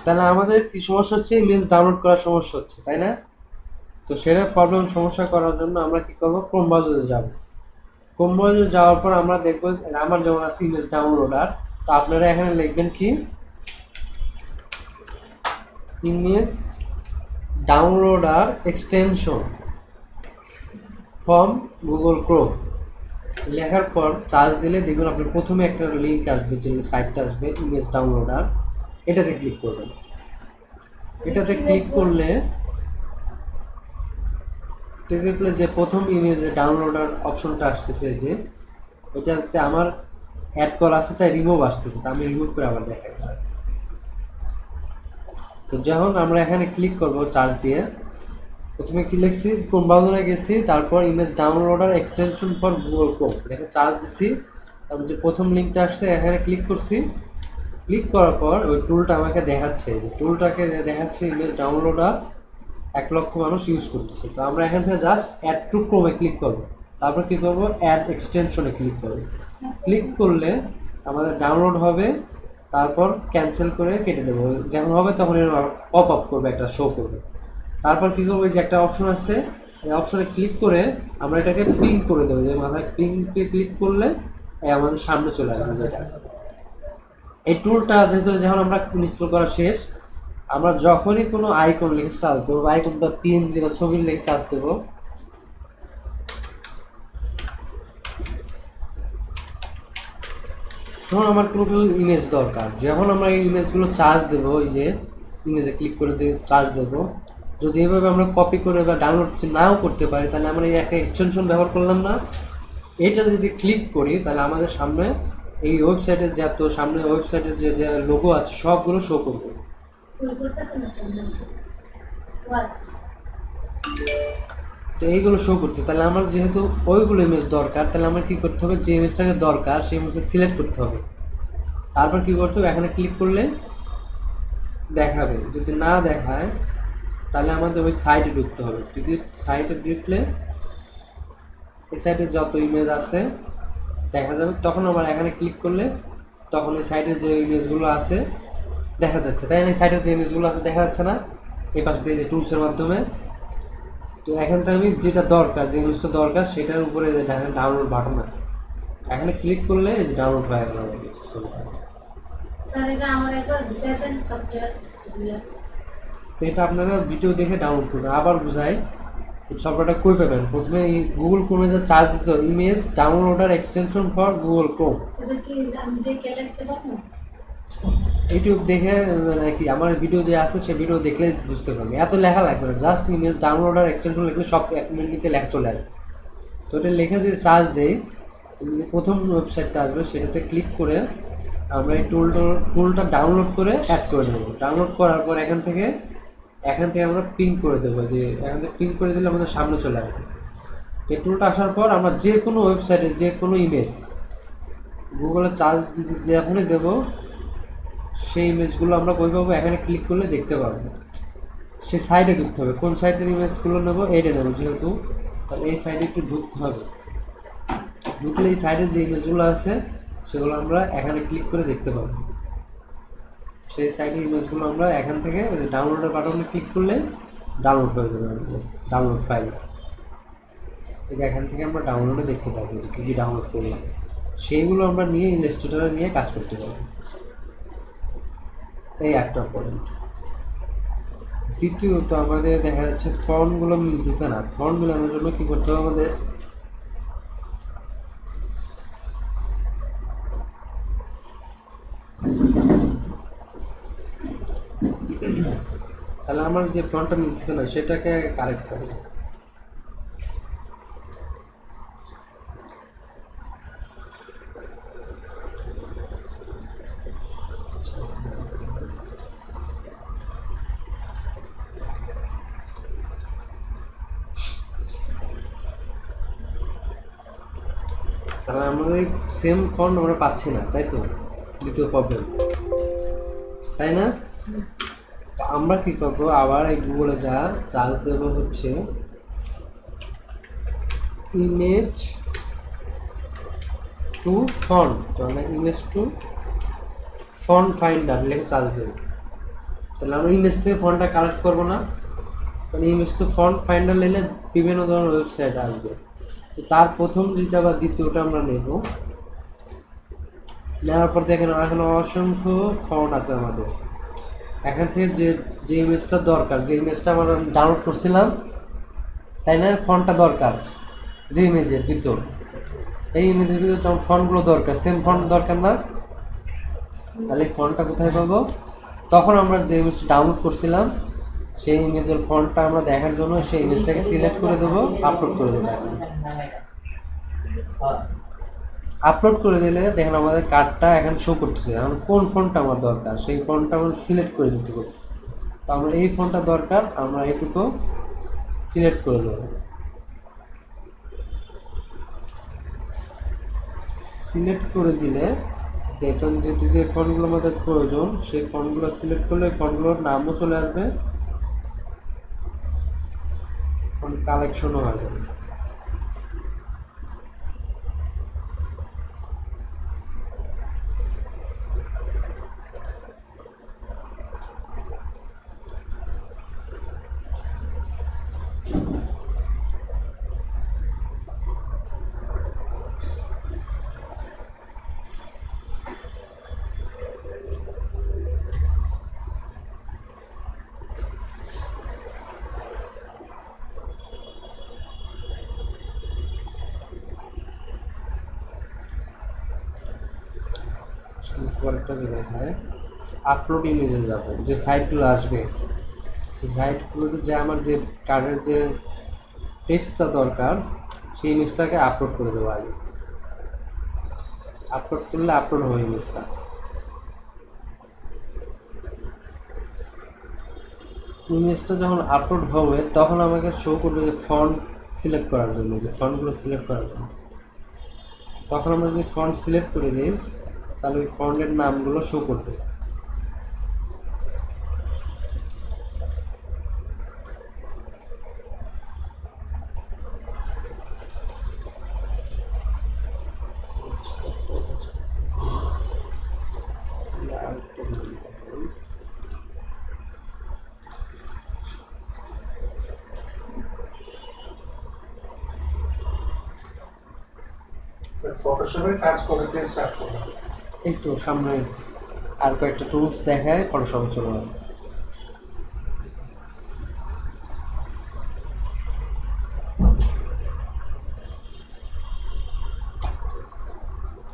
তাহলে আমাদের কি সমস্যা হচ্ছে, ইমেজ ডাউনলোড করার সমস্যা হচ্ছে, তাই না? তো সেটা প্রবলেম সমস্যা করার জন্য আমরা কি করবো, ক্রোম ব্রাউজারে যাব। ক্রোম ব্রাউজারে যাওয়ার পর আমরা দেখবো, আমার যেমন আছে ইমেজ ডাউনলোডার, তো আপনারা এখানে লিখবেন কি, image downloader extension from Google Chrome. লেখার পর চার্জ দিলে দেখুন আপনার প্রথমে একটা লিঙ্ক আসবে, যে সাইটটা আসবে ইমেজ ডাউনলোডার, এটাতে ক্লিক করবেন। এটাতে ক্লিক করলে যে প্রথম ইমেজ ডাউনলোডার অপশনটা আসতেছে, যে এটাতে আমার অ্যাড করা আছে তাই রিমুভ আসতেছে, তা আমি রিমুভ করে আবার দেখাই। তো যখন আমরা এখানে ক্লিক করব চার্জ দিয়ে, প্রথমে কি লিখছি, ক্রোম ব্রাউজারে গেছি, তারপর image downloader extension for Google Chrome দেখে চার্জ দিছি, তারপর যে প্রথম লিঙ্কটা আসছে এখানে ক্লিক করছি। ক্লিক করার পর ওই টুলটা আমাকে দেখাচ্ছে, টুলটাকে দেখাচ্ছে ইমেজ ডাউনলোডার 1,00,000 মানুষ ইউজ করতেছে। তো আমরা এখান থেকে জাস্ট অ্যাড টু ক্রোমে ক্লিক করবো, তারপর কী করবো, অ্যাড এক্সটেনশনে ক্লিক করবো। ক্লিক করলে আমাদের ডাউনলোড হবে, তারপর ক্যান্সেল করে কেটে দেবো। যখন হবে তখন পপ আপ করবে, একটা শো করবে। তারপর কী করবো, যে একটা অপশন আছে, এই অপশনে ক্লিক করে আমরা এটাকে পিং করে দেবো, যে মাথায় পিংকে ক্লিক করলে আমাদের সামনে চলে আসবে যেটা। এই টুলটা যেহেতু যখন আমরা ইনস্টল করা শেষ, আমরা যখনই কোনো আইকন লিখে চার্জ দেবো, আইকন বা পিএনজি বা ছবির লিখে চার্জ দেবো, তখন আমার কোনো কিছু ইমেজ দরকার, যখন আমরা এই ইমেজগুলো চার্জ দেবো, এই যে ইমেজে ক্লিক করে দিয়ে চার্জ দেবো, যদি এভাবে আমরা কপি করে বা ডাউনলোড নাও করতে পারি, তাহলে আমরা এই একটা এক্সটেনশন ব্যবহার করলাম না, এটা যদি ক্লিক করি তাহলে আমাদের সামনে এই ওয়েবসাইটের যত সামনে ওয়েবসাইটের যে লোগো আছে সবগুলো শো করবে। তো এইগুলো শো করছে, তাহলে আমার যেহেতু ওইগুলো ইমেজ দরকার, তাহলে আমার কী করতে হবে, যে ইমেজটাকে দরকার সেই ইমেজটা সিলেক্ট করতে হবে। তারপর কী করতে হবে, এখানে ক্লিক করলে দেখাবে, যদি না দেখায় তাহলে আমাদের ওই সাইটে ঢুকতে হবে। ভিজিট সাইটে ঢুকলে এই সাইটে যত ইমেজ আছে দেখা যাবে, তখন আবার এখানে ক্লিক করলে তখন এই সাইটের যে ইমেজগুলো আছে দেখা যাচ্ছে, তাই না? এই সাইটের যে ইমেজগুলো আছে দেখা যাচ্ছে না, এই পাশে দিয়ে যে টুলসের মাধ্যমে। তো এখান থেকে আমি যেটা দরকার, যে ইমেজটা দরকার সেটার উপরে যে ডাউনলোড বাটন আছে, এখানে ক্লিক করলে এই যে ডাউনলোড হয়ে গেল। তো এটা আপনারা ভিডিও দেখে ডাউনলোড করবেন। আবার বুঝাই, সফটওয়্যারটা কই পাবেন, প্রথমে গুগল ক্রোমে যে চার্জ দিতে, image downloader extension for Google Chrome, YouTube দেখে নাকি আমার ভিডিও যে আছে সে ভিডিও দেখলে বুঝতে পারবে, এত লেখা লাগবে না, জাস্ট ইমেজ ডাউনলোডার এক্সটেনশন লিখলে সব 1 মিনিটে লেখা চলে আসবে। তো এটা লেখা যে চার্জ দেয়, যে প্রথম ওয়েবসাইটটা আসবে সেটাতে ক্লিক করে আমরা এই টুলটা ডাউনলোড করে অ্যাড করে দেবো। ডাউনলোড করার পর এখান থেকে আমরা পিং করে দেবো, যে এখান থেকে পিং করে দিলে আমাদের সামনে চলে আসবে। এই টুলটা আসার পর আমরা যে কোনো ওয়েবসাইটে যে কোনো ইমেজ গুগলে চার্জ যখনই দেবো, সেই ইমেজগুলো আমরা কই পাবো, এখানে ক্লিক করলে দেখতে পাবো। সে সাইডে ঢুকতে হবে, কোন সাইডের ইমেজগুলো নেবো, এইটা নেবো যেহেতু, তাহলে এই সাইডে একটু ঢুকতে হবে। ঢুকলে এই সাইডের যে ইমেজগুলো আছে সেগুলো আমরা এখানে ক্লিক করে দেখতে পাবো। সেই সাইডের ইমেজগুলো আমরা এখান থেকে ডাউনলোডের বাটনে ক্লিক করলে ডাউনলোড হয়ে যাবে আমাদের ডাউনলোড ফাইল। এই যে এখান থেকে আমরা ডাউনলোডে দেখতে পাবো যে কী কী ডাউনলোড করলাম, সেইগুলো আমরা নিয়ে ইলাস্ট্রেটরে নিয়ে কাজ করতে পারবো। এই একটা পয়েন্ট। দ্বিতীয়ত আমাদের দেখা যাচ্ছে ফর্মগুলো মিলতেছে না। ফর্ম মিলানোর জন্য কী করতে হবে আমাদের, তাহলে আমার যে ফর্মটা মিলতেছে না সেটাকে কারেক্ট করবো। তাহলে আমাদের সেম ফন্ট আমরা পাচ্ছি না, তাই তো দ্বিতীয় প্রবলেম, তাই না? তো আমরা কী করবো, আবার এই গুগলে যা চার্জ দেবো হচ্ছে ইমেজ টু ফন্ট, মানে ইমেজ টু ফন্ট ফাইন্ডার লিখে চার্জ দেবো। তাহলে আমরা ইমেজ থেকে ফন্টটা কালেক্ট করবো না, তাহলে ইমেজ তো ফন্ট ফাইন্ডার নিলে বিভিন্ন ধরনের ওয়েবসাইট আসবে। তো তার প্রথম যেটা বা দ্বিতীয়টা আমরা নেব। নেওয়ার পর দেখেন এখানে অসংখ্য ফন্ট আছে আমাদের। এখান থেকে যে যে ইমেজটা দরকার, যে ইমেজটা আমরা ডাউনলোড করছিলাম, তাই না, ফন্টটা দরকার যে ইমেজের ভিতর, এই ইমেজের ভিতর যেমন ফন্টগুলো দরকার, সেম ফন্ট দরকার না, তাহলে এই ফন্টটা কোথায় পাবো? তখন আমরা যে ইমেজটা ডাউনলোড করছিলাম সেই ইমেজের ফন্টটা আমরা দেখার জন্য সেই ইমেজটাকে সিলেক্ট করে দেবো, আপলোড করে দেবো। আপলোড করে দিলে দেখেন আমাদের কার্ডটা এখন শো করতেছে, এখন কোন ফন্টটা আমার দরকার সেই ফন্টটা আমরা সিলেক্ট করে দিতে করতেছি। তো আমরা এই ফন্টটা দরকার, আমরা এইটুকু সিলেক্ট করে দেবো। সিলেক্ট করে দিলে দেখবেন যে ফন্টগুলো আমাদের প্রয়োজন সেই ফন্টগুলো সিলেক্ট করলে ফন্টগুলোর নামও চলে আসবে, ফন্ট কালেকশনও হয়ে যাবে। পরেরটা দেখায় আপলোড ইমেজে যাব, যে সাইটগুলো আসবে সেই সাইটগুলোতে যে আমার যে কার্ডের যে টেক্সটটা দরকার সেই ইমেজটাকে আপলোড করে দেবো আগে। আপলোড করলে আপলোড হবে ইমেজটা। ইমেজটা যখন আপলোড হবে তখন আমাকে শো করবে যে ফন্ট সিলেক্ট করার জন্য, যে ফন্টগুলো সিলেক্ট করার জন্য। তখন আমরা যদি ফন্ট সিলেক্ট করে দিই তাহলে ওই ফন্টের নামগুলো শো করবে। ফটোশপের কাজ করতে স্টার্ট করলাম। এই তো সামনে আর কয়েকটা টুলস দেখায়, ফটোশপে চলে যাবে।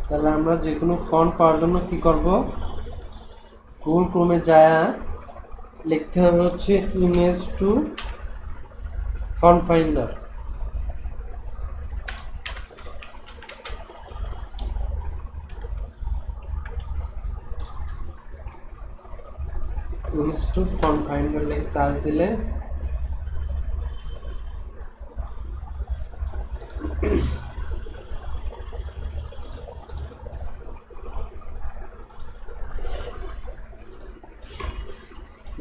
তাহলে আমরা যে কোনো ফন্ট পাওয়ার জন্য কি করব, গুগল ক্রোমে যায় লিখতে হবে হচ্ছে image to font finder. Image to font finder লিখে চার্জ দিলে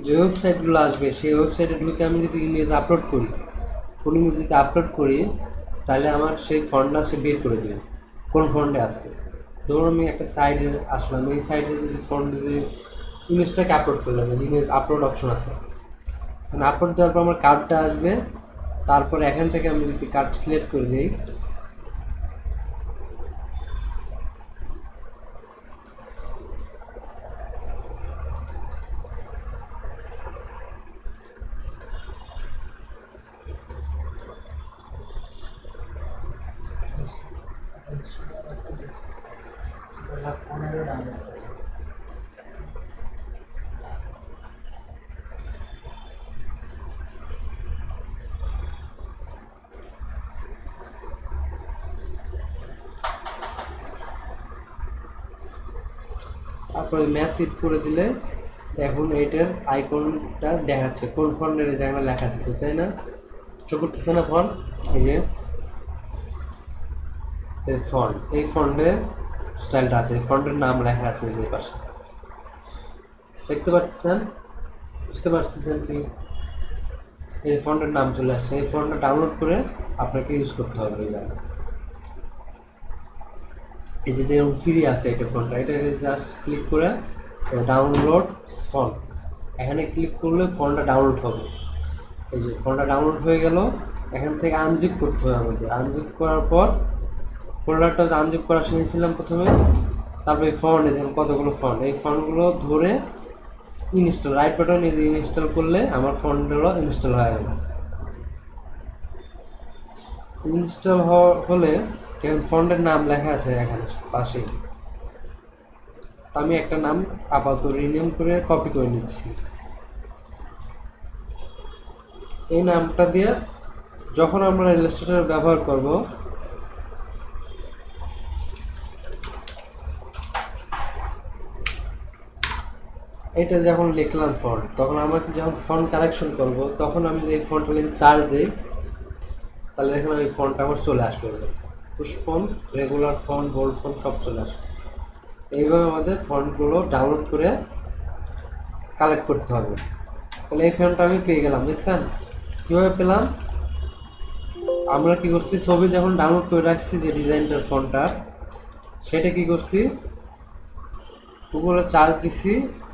যে ওয়েবসাইটগুলো আসবে সেই ওয়েবসাইটে ঢুকে আমি যদি ইমেজ আপলোড করি, কোনো ইমেজ যদি আপলোড করি তাহলে আমার সেই ফন্টটা সে বের করে দেবে কোন ফন্টে আছে। ধরুন আমি একটা সাইডে আসলাম, এই সাইডে যদি ফন্টে যে ইমেজটাকে আপলোড করলাম, যে ইমেজ আপলোড অপশন আছে, মানে আপলোড দেওয়ার পর আমার কার্ডটা আসবে। তারপরে এখান থেকে আমি যদি কার্ড সিলেক্ট করে দিই তারপরে ম্যাচ সিট করে দিলে দেখুন এইটার আইকনটা দেখাচ্ছে কোন ফন্টের জায়গায় লেখা আছে, তাই না? শো করতেছে না ফন্ট? এই যে এই ফন্ট, এই ফন্টের স্টাইলটা আছে, ফন্টের নাম লেখা আছে এই পাশে, দেখতে পাচ্ছেন? বুঝতে পারতেছেন কি? এই ফন্টের নাম চলে আসছে, এই ফন্টটা ডাউনলোড করে আপনাকে ইউজ করতে হবে। এই জায়গায় এই যে যেরকম ফ্রি আছে এটা ফন্টটা, এটাকে জাস্ট ক্লিক করে ডাউনলোড ফন্ট, এখানে ক্লিক করলে ফন্টটা ডাউনলোড হবে। এই যে ফন্টটা ডাউনলোড হয়ে গেল। এখান থেকে আনজিপ করতে হবে আমাদের। আনজিপ করার পর ফোল্ডারটা আনজিপ করা শিখেছিলাম প্রথমে। তারপরে এই ফন্ট, দেখুন কতগুলো ফন্ট, এই ফন্টগুলো ধরে ইনস্টল, রাইট বাটন ইনস্টল করলে আমার ফন্টগুলো ইনস্টল হয়ে গেল। ইনস্টল হলে এখন ফন্টের নাম লেখা আছে এখানে পাশেই। তো আমি একটা নাম আপাতত রিনেম করে কপি করে নিচ্ছি। এই নামটা দিয়ে যখন আমরা ইলাস্ট্রেটর ব্যবহার করব, এটা যখন লিখলাম ফন্ট, তখন আমাকে যখন ফন্ট কারেকশন করব, তখন আমি যে ফন্ট লিখে সার্চ দিই, তাহলে দেখলাম এই ফন্টটা আমার চলে আসবে। Push font, regular font, bold font সব চলে আসবে। তো এইভাবে আমাদের ফন্টগুলো ডাউনলোড করে কালেক্ট করতে হবে। তাহলে এই ফন্টটা আমি পেয়ে গেলাম, দেখছেন কীভাবে পেলাম? আমরা কি করছি, ছবি যখন ডাউনলোড করে রাখছি যে ডিজাইনটার ফন্টটা, সেটা কি করছি, গুগলে চার্জ দিছি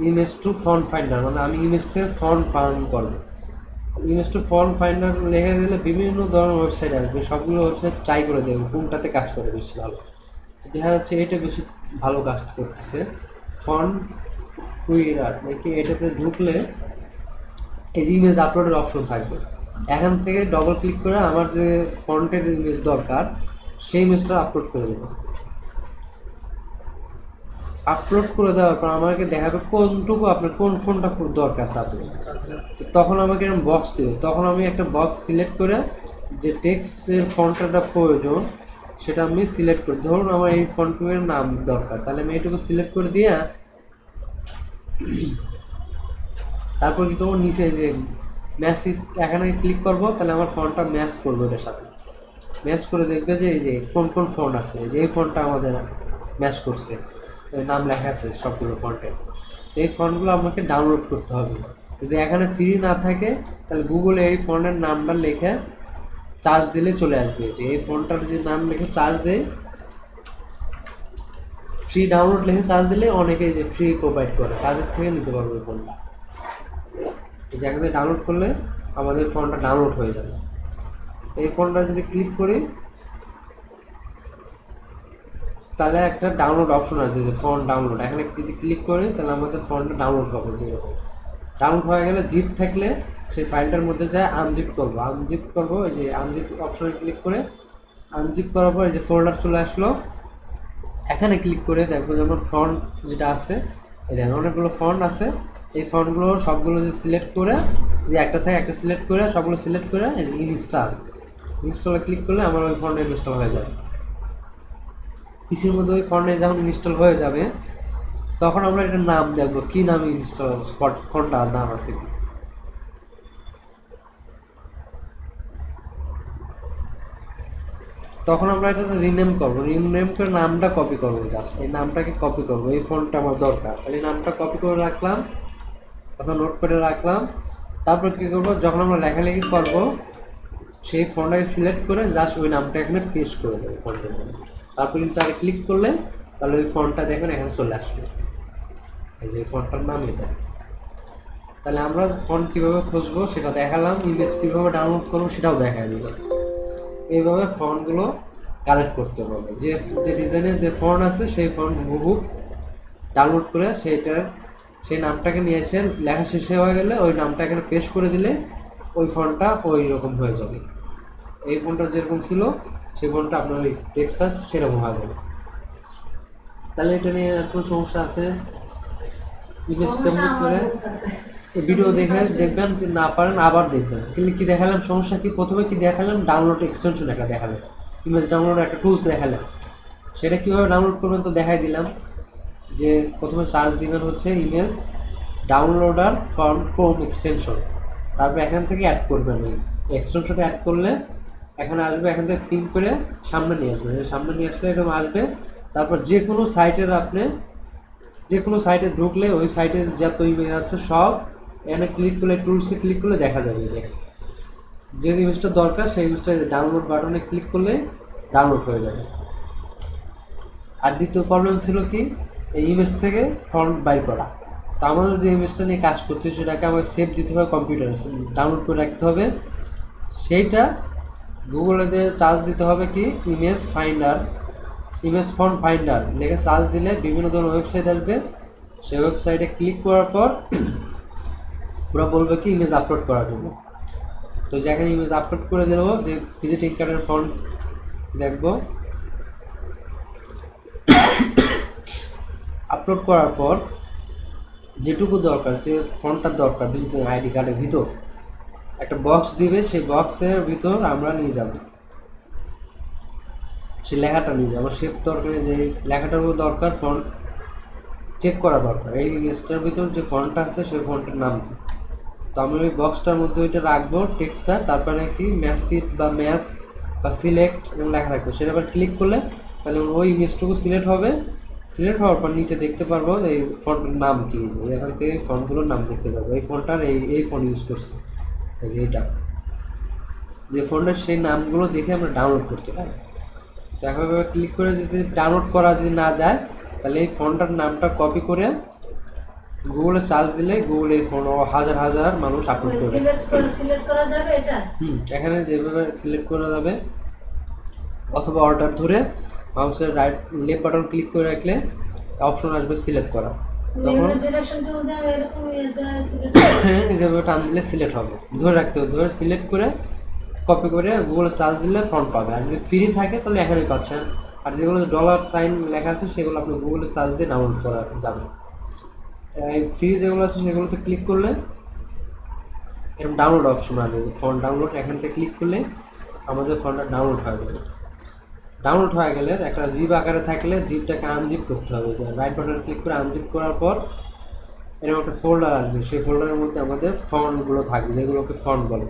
ইমেজ টু ফন্ট ফাইন্ডার, মানে আমি ইমেজ থেকে ফন্ট ফাউন্ড করবো। ইমেজ টু ফন্ট ফাইন্ডার লেখা দিলে বিভিন্ন ধরনের ওয়েবসাইট আসবে, সবগুলো ওয়েবসাইট ট্রাই করে দেবো কোনটাতে কাজ করে বেশি ভালো। তো দেখা যাচ্ছে এটা বেশি ভালো কাজ করতেছে, ফন্ট কুইরার নাকি। এটাতে ঢুকলে এই যে ইমেজ আপলোডের অপশন থাকবে, এখান থেকে ডবল ক্লিক করে আমার যে ফন্টের ইমেজ দরকার সেই ইমেজটা আপলোড করে দেবো। আপলোড করে দেওয়ার পর আমাকে দেখাবে কোনটুকু আপনার কোন ফোনটা দরকার তাতে। তো তখন আমাকে এরকম বক্স দেবে, তখন আমি একটা বক্স সিলেক্ট করে যে টেক্সটের ফন্টটা প্রয়োজন সেটা আমি সিলেক্ট করি। ধরুন আমার এই ফন্টের নাম দরকার, তাহলে আমি এইটুকু সিলেক্ট করে দিয়ে তারপর কী করবো, নিচে যে ম্যাসিভ এখানে ক্লিক করবো, তাহলে আমার ফন্টটা ম্যাচ করবো এটার সাথে। ম্যাচ করে দেখবে যে এই যে কোন কোন ফন্ট আছে, যে এই ফন্টটা আমাদের ম্যাচ করছে, নাম লেখা আছে সবগুলো ফন্টে। তো এই ফন্টগুলো আমাকে ডাউনলোড করতে হবে। যদি এখানে ফ্রি না থাকে তাহলে গুগলে এই ফন্টের নামটা লিখে চার্জ দিলে চলে আসবে, যে এই ফন্টটার যে নাম লিখে চার্জ দেয়, ফ্রি ডাউনলোড লিখে চার্জ দিলে অনেকে যে ফ্রি প্রোভাইড করে তাদের থেকে নিতে পারবে ওই ফোনটা। এই জায়গাতে ডাউনলোড করলে আমাদের ফোনটা ডাউনলোড হয়ে যাবে। তো এই ফোনটা যদি ক্লিক করি তাহলে একটা ডাউনলোড অপশন আসবে, যে ফোন ডাউনলোড। এখানে যদি ক্লিক করি তাহলে আমাদের ফোনটা ডাউনলোড হবে। যেরকম ডাউনলোড হয়ে গেলে জিপ থাকলে সেই ফাইলটার মধ্যে যায় আনজিপ করবো। আনজিপ করবো, এই যে আনজিপ অপশনে ক্লিক করে আনজিপ করার পর এই যে ফোল্ডার চলে আসলো। এখানে ক্লিক করে দেখবো যেমন ফন্ট যেটা আছে, এই দেখেন অনেকগুলো ফন্ট আছে। এই ফন্টগুলো সবগুলো যে সিলেক্ট করে, যে একটা থেকে একটা সিলেক্ট করে সবগুলো সিলেক্ট করে ইনস্টলে ক্লিক করলে আমার ওই ফন্টে ইনস্টল হয়ে যাবে। পিসির মধ্যে ওই ফন্টে যখন ইনস্টল হয়ে যাবে তখন আমরা একটা নাম দেখবো, কী নামে ইনস্টল ফন্টটার নাম আছে কি। তখন আমরা এটা রিনেম করবো, রিনেম করে নামটা কপি করবো। জাস্ট এই নামটাকে কপি করবো, এই ফন্টটা আমার দরকার, তাহলে নামটা কপি করে রাখলাম অথবা নোট করে রাখলাম। তারপর কী করবো, যখন আমরা লেখালেখি করবো সেই ফন্টটাকে সিলেক্ট করে জাস্ট ওই নামটা এখানে পেস্ট করে দেবো ফন্টের জন্য। তারপর কিন্তু তাকে ক্লিক করলে তাহলে ওই ফন্টটা দেখেন এখানে চলে আসবে, এই যে ফন্টটার নাম এটা। তাহলে আমরা ফন্ট কীভাবে খুঁজবো সেটা দেখালাম, ইমেজ কীভাবে ডাউনলোড করবো সেটাও দেখা দিলাম। এইভাবে ফন্টগুলো কালেক্ট করতে হবে, যে যে ডিজাইনের যে ফন্ট আছে সেই ফন্ট হুবহু ডাউনলোড করে সেই নামটাকে নিয়ে এসে লেখা শেষ হয়ে গেলে ওই নামটা এখানে পেস্ট করে দিলে ওই ফন্টটা ওই রকম হয়ে যাবে। এই ফন্টটা যেরকম ছিল সেই ফন্টটা আপনার ওই টেক্সটটা সেরকম হয়ে যাবে। তাহলে এটা নিয়ে কোনো সমস্যা আছে? ইমেজ কমপ্লিট করে এই ভিডিও দেখে দেখবেন, যে না পারেন আবার দেখবেন। কিন্তু কী দেখালাম, সমস্যা কি, প্রথমে কি দেখালাম, ডাউনলোড এক্সটেনশন একটা দেখালাম, ইমেজ ডাউনলোড একটা টুলস দেখালাম। সেটা কীভাবে ডাউনলোড করবেন তো দেখাই দিলাম, যে প্রথমে সার্চ দিবেন হচ্ছে image downloader from Chrome extension, তারপর এখান থেকে অ্যাড করবেন। এই এক্সটেনশনটা অ্যাড করলে এখানে আসবে, এখান থেকে ক্লিক করে সামনে নিয়ে আসবেন। সামনে নিয়ে আসলে এরকম আসবে। তারপর যে কোনো সাইটের আপনি যে কোনো সাইটে ঢুকলে ওই সাইটের যত ইমেজ আছে সব এখানে ক্লিক করলে, টুলসে ক্লিক করলে দেখা যাবে। দেখেন যে ইমেজটা দরকার সেই ইমেজটা ডাউনলোড বাটনে ক্লিক করলে ডাউনলোড হয়ে যাবে। আর দ্বিতীয় প্রবলেম ছিল কি, এই ইমেজ থেকে ফন্ট বাই করা। তো আমাদের যে ইমেজটা নিয়ে কাজ করছে সেটাকে আমাকে সেভ দিতে হবে কম্পিউটারে, ডাউনলোড করে রাখতে হবে। সেইটা গুগলেতে চার্জ দিতে হবে কি image finder, image font finder লিখে সার্চ দিলে বিভিন্ন ধরনের ওয়েবসাইট আসবে। সেই ওয়েবসাইটে ক্লিক করার পর ওরা বলবে কি ইমেজ আপলোড করার জন্য। তো যেখানে ইমেজ আপলোড করে দেবো, যে ভিজিটিং কার্ডের ফন্ট দেখবো, আপলোড করার পর যেটুকু দরকার, যে ফন্টটার দরকার ভিজিটিং আইডি কার্ডের ভিতর একটা বক্স দিবে, সেই বক্সের ভিতর আমরা নিয়ে যাব, সেই লেখাটা নিয়ে যাবো। সে দরকার যে লেখাটাও দরকার, ফন্ট চেক করা দরকার এই ইমেজটার ভিতর যে ফন্টটা আছে সেই ফন্টের নাম কি। তো আমি ওই বক্সটার মধ্যে ওইটা রাখবো টেক্সটটা, তারপরে কি ম্যাসিট বা ম্যাস বা সিলেক্ট এবং লেখা থাকতো, সেটা আবার ক্লিক করলে তাহলে ওই ইমেজটুকু সিলেক্ট হবে। সিলেক্ট হওয়ার পর নিচে দেখতে পারবো এই ফন্টের নাম কি, এখান থেকে এই ফন্টগুলোর নাম দেখতে পারবো। এই ফন্টটার এই ফন্ট ইউজ করছি, এই যে এইটা, যে ফন্টের সেই নামগুলো দেখে আমরা ডাউনলোড করতে পারি। তো একভাবে ক্লিক করে যদি ডাউনলোড করা যদি না যায়, তাহলে এই ফন্টটার নামটা কপি করে গুগলে সার্চ দিলে গুগলে এই ফোন হাজার হাজার মানুষ আপলোড করে সিলেক্ট করা যাবে এটা। এখানে যেভাবে সিলেক্ট করা যাবে, অথবা অল্টার ধরে মাউসের রাইট লেফট বাটন ক্লিক করে রাখলে অপশন আসবে সিলেক্ট করা, তখন ডিরেকশন টুল দিয়ে এরকম সিলেক্ট যেভাবে টান দিলে সিলেক্ট হবে, ধরে রাখতে হবে, ধরে সিলেক্ট করে কপি করে গুগলে সার্চ দিলে ফন্ট পাবে। আর যদি ফ্রি থাকে তাহলে এখানেই পাচ্ছেন, আর যেগুলো ডলার সাইন লেখা আছে সেগুলো আপনি গুগলে সার্চ দিয়ে ডাউনলোড করা যাবে। এই ফ্রি যেগুলো আছে সেগুলোতে ক্লিক করলে এরকম ডাউনলোড অপশন আসবে, ফন্ট ডাউনলোড, এখান থেকে ক্লিক করলে আমাদের ফন্টটা ডাউনলোড হয়ে যাবে। ডাউনলোড হয়ে গেলে একটা জিপ আকারে থাকলে জিপটাকে আনজিপ করতে হবে, যে রাইট বাটন ক্লিক করে আনজিপ করার পর এরকম একটা ফোল্ডার আসবে, সেই ফোল্ডারের মধ্যে আমাদের ফন্টগুলো থাকবে, যেগুলোকে ফন্ট বলে।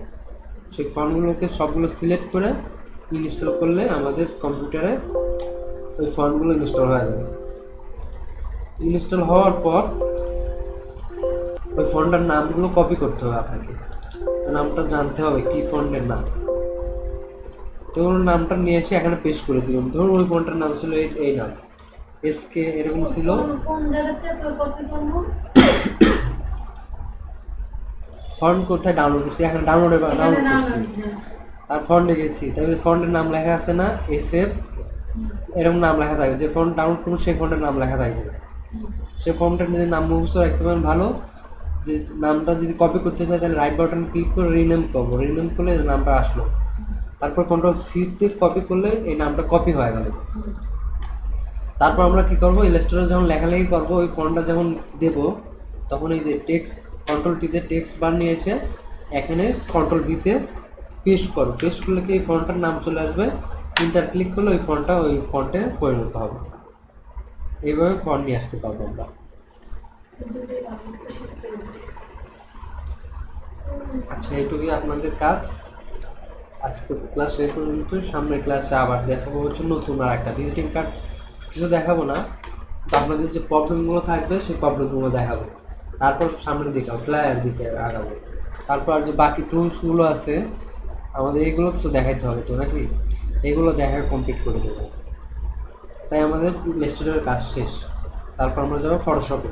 সেই ফন্টগুলোকে সবগুলো সিলেক্ট করে ইনস্টল করলে আমাদের কম্পিউটারে ওই ফন্টগুলো ইনস্টল হয়ে যাবে। ইনস্টল হওয়ার পর ওই ফন্টটার নামগুলো কপি করতে হবে আপনাকে, নামটা জানতে হবে কি ফন্টের নাম। তো ওর নামটা নিয়ে এসে এখানে পেস্ট করে দিলাম। ধরুন ওই ফন্টের নাম ছিল এই নাম এসকে এরকম ছিল। কোন জায়গাতে কপি করব? ফন্ট কোথায় ডাউনলোড করছি, এখানে ডাউনলোড করছি, তার ফন্টে গেছি, তাহলে ফন্টের নাম লেখা আছে না এসএফ, এরকম নাম লেখা থাকবে। যে ফন্ট ডাউনলোড করবো সেই ফন্টের নাম লেখা থাকবে। সেই ফন্টের যদি নাম মুখস্থ রাখতে পারেন ভালো। যে নামটা যদি কপি করতে চাই তাহলে রাইট বাটন ক্লিক করে রিনেম করবো, রিনেম করলে নামটা আসলো। তারপর কন্ট্রোল সিতে কপি করলে এই নামটা কপি হয়ে গেল। তারপর আমরা কি করবো, ইলাস্ট্রেটরে যখন লেখালেখি করবো ওই ফন্টটা যখন দেবো, তখন এই যে টেক্সট কন্ট্রোল টিতে টেক্সট বার নিয়ে এসে এখানে কন্ট্রোল ভিতে পেস্ট করো, পেস্ট করলে কি এই ফন্টটার নাম চলে আসবে। ইন্টার ক্লিক করলে ওই ফন্টটা ওই ফন্টে পরিণত হবে। এইভাবে ফন্ট নিয়ে আসতে পারবো আমরা। আচ্ছা, এইটুকুই আপনাদের কাজ। আজকে ক্লাস এই পর্যন্ত। সামনের ক্লাসে আবার দেখাবো হচ্ছে নতুন আর একটা ভিজিটিং কার্ড, কিছু দেখাবো না, তো আপনাদের যে প্রবলেমগুলো থাকবে সেই প্রবলেমগুলো দেখাবো। তারপর সামনের দিকে ফ্লায়ার দিকে আগাবো। তারপর যে বাকি টুলসগুলো আছে আমাদের এইগুলো কিছু দেখাইতে হবে তো নাকি, এগুলো দেখা কমপ্লিট করে দেবো। তাই আমাদের ইলাস্ট্রেটরের কাজ শেষ। তারপর আমরা যাবো ফটোশপে।